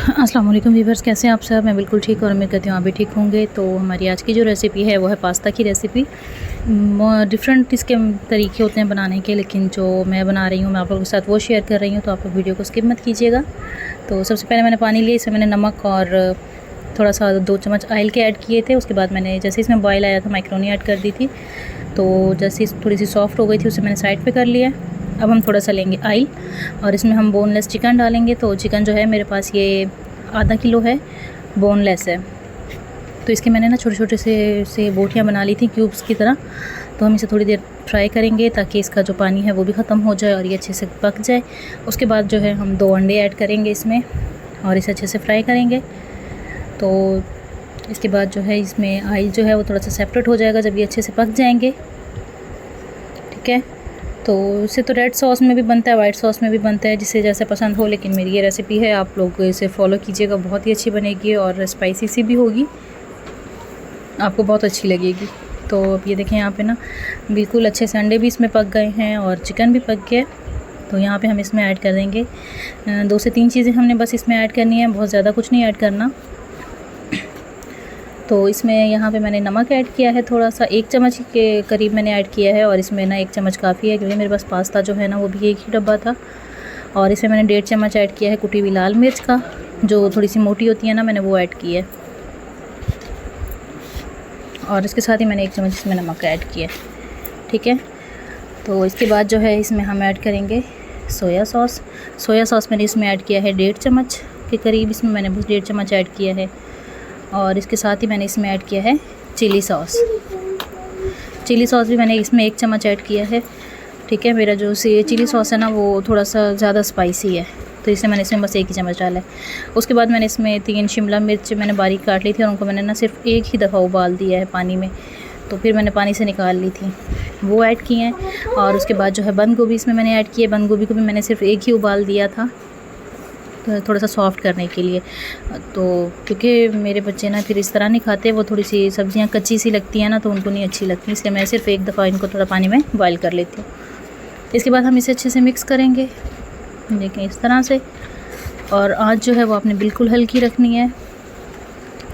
अस्सलाम वालेकुम व्यूअर्स, कैसे हैं आप सब। मैं बिल्कुल ठीक और उम्मीद करती हूँ आप भी ठीक होंगे। तो हमारी आज की जो रेसिपी है वो है पास्ता की रेसिपी। डिफरेंट इसके तरीके होते हैं बनाने के, लेकिन जो मैं बना रही हूँ मैं आप लोगों के साथ वो शेयर कर रही हूँ, तो आप लोग वीडियो को स्किप मत कीजिएगा। तो सबसे पहले मैंने पानी लिया, इसमें मैंने नमक और थोड़ा सा 2 चम्मच ऑयल के ऐड किए थे। उसके बाद मैंने जैसे इसमें बॉयल आया था मैक्रोनी ऐड कर दी थी। तो जैसे थोड़ी सी सॉफ्ट हो गई थी उसे मैंने साइड पे कर लिया। अब हम थोड़ा सा लेंगे ऑयल और इसमें हम बोनलेस चिकन डालेंगे। तो चिकन जो है मेरे पास ये आधा किलो है, बोनलेस है। तो इसके मैंने ना छोटे छोटे से बोटियाँ बना ली थी क्यूब्स की तरह। तो हम इसे थोड़ी देर फ्राई करेंगे ताकि इसका जो पानी है वो भी ख़त्म हो जाए और ये अच्छे से पक जाए। उसके बाद जो है हम 2 अंडे ऐड करेंगे इसमें और इसे अच्छे से फ्राई करेंगे। तो इसके बाद जो है इसमें ऑयल जो है वो थोड़ा सा सेपरेट हो जाएगा जब ये अच्छे से पक जाएंगे। ठीक है, तो इसे तो रेड सॉस में भी बनता है, वाइट सॉस में भी बनता है, जिसे जैसे पसंद हो। लेकिन मेरी ये रेसिपी है, आप लोग इसे फॉलो कीजिएगा, बहुत ही अच्छी बनेगी और स्पाइसी सी भी होगी, आपको बहुत अच्छी लगेगी। तो अब ये देखें यहाँ पे ना बिल्कुल अच्छे से अंडे भी इसमें पक गए हैं और चिकन भी पक गया। तो यहाँ पे हम इसमें ऐड कर देंगे 2 से 3 चीज़ें हमने बस इसमें ऐड करनी है, बहुत ज़्यादा कुछ नहीं ऐड करना। तो इसमें यहाँ पे मैंने नमक ऐड किया है, थोड़ा सा 1 चम्मच के करीब मैंने ऐड किया है। और इसमें ना 1 चम्मच काफ़ी है क्योंकि मेरे पास पास्ता जो है ना वो भी 1 ही डब्बा था। और इसमें मैंने 1.5 चम्मच ऐड किया है कुटी हुई लाल मिर्च का, जो थोड़ी सी मोटी होती है ना, मैंने वो ऐड की है। और इसके साथ ही मैंने 1 चम्मच इसमें नमक ऐड किया है। ठीक है, तो इसके बाद जो है इसमें हम ऐड करेंगे सोया सॉस। सोया सॉस मैंने इसमें ऐड किया है 1.5 चम्मच के करीब, इसमें मैंने बस 1.5 चम्मच ऐड किया है। और इसके साथ ही मैंने इसमें ऐड किया है चिली सॉस। चिली सॉस भी मैंने इसमें 1 चम्मच ऐड किया है। ठीक है, मेरा जो चिली सॉस है ना वो थोड़ा सा ज़्यादा स्पाइसी है, तो इसलिए मैंने इसमें बस 1 ही चम्मच डाला है। उसके बाद मैंने इसमें 3 शिमला मिर्च मैंने बारीक काट ली थी और उनको मैंने ना सिर्फ 1 ही दफ़ा उबाल दिया है पानी में। तो फिर मैंने पानी से निकाल ली थी, वो ऐड किए हैं। और उसके बाद जो है बंद गोभी इसमें मैंने ऐड की है। बंद गोभी को भी मैंने सिर्फ 1 ही उबाल दिया था, तो थोड़ा सा सॉफ़्ट करने के लिए। तो क्योंकि मेरे बच्चे ना फिर इस तरह नहीं खाते, वो थोड़ी सी सब्ज़ियाँ कच्ची सी लगती हैं ना, तो उनको नहीं अच्छी लगती, इसलिए मैं सिर्फ 1 दफ़ा इनको थोड़ा पानी में बॉयल कर लेती हूँ। इसके बाद हम इसे अच्छे से मिक्स करेंगे, देखें इस तरह से। और आँच जो है वो आपने बिल्कुल हल्की रखनी है।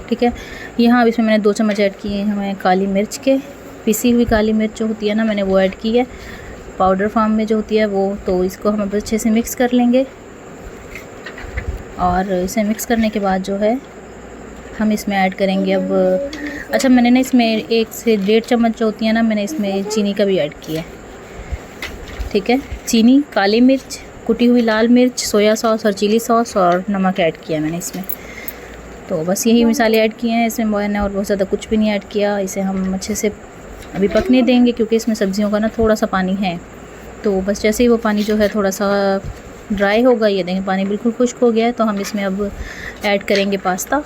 ठीक है, यहाँ अब इसमें मैंने 2 चम्मच ऐड किए हैं काली मिर्च के, पिसी हुई काली मिर्च जो होती है ना, मैंने वो ऐड की है, पाउडर फॉर्म में जो होती है वो। तो इसको हम अब अच्छे से मिक्स कर लेंगे। और इसे मिक्स करने के बाद जो है हम इसमें ऐड करेंगे अब, अच्छा मैंने ना इसमें 1 से 1.5 चम्मच जो होती है ना, मैंने इसमें चीनी का भी ऐड किया है। ठीक है, चीनी, काली मिर्च, कुटी हुई लाल मिर्च, सोया सॉस और चिली सॉस और नमक ऐड किया मैंने इसमें। तो बस यही मसाले ऐड किए हैं इसमें मैंने, और बहुत ज़्यादा कुछ भी नहीं ऐड किया। इसे हम अच्छे से अभी पकने देंगे क्योंकि इसमें सब्जियों का ना थोड़ा सा पानी है। तो बस जैसे ही वो पानी जो है थोड़ा सा ड्राई होगा, ये देखें पानी बिल्कुल खुश्क हो गया है, तो हम इसमें अब ऐड करेंगे पास्ता।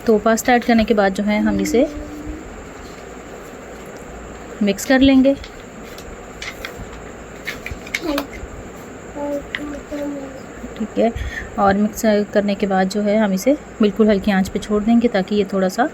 तो पास्ता ऐड करने के बाद जो है हम इसे मिक्स कर लेंगे। ठीक है, और मिक्स करने के बाद जो है हम इसे बिल्कुल हल्की आंच पे छोड़ देंगे ताकि ये थोड़ा सा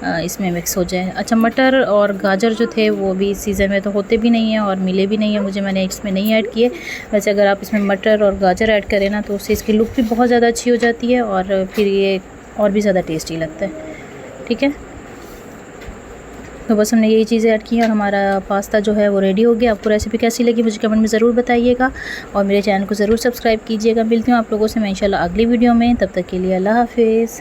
इसमें मिक्स हो जाए। अच्छा, मटर और गाजर जो थे वो भी इस सीज़न में तो होते भी नहीं हैं और मिले भी नहीं हैं मुझे, मैंने इसमें नहीं ऐड किए। वैसे अगर आप इसमें मटर और गाजर ऐड करें ना तो उससे इसकी लुक भी बहुत ज़्यादा अच्छी हो जाती है और फिर ये और भी ज़्यादा टेस्टी लगता है। ठीक है, तो बस हमने यही चीज़ें ऐड की हैं और हमारा पास्ता जो है वो रेडी हो गया। आपको रेसिपी कैसी लगी मुझे कमेंट में ज़रूर बताइएगा और मेरे चैनल को ज़रूर सब्सक्राइब कीजिएगा। मिलती हूँ आप लोगों से मैं इंशाल्लाह अगली वीडियो में, तब तक के लिए अल्लाह हाफिज़।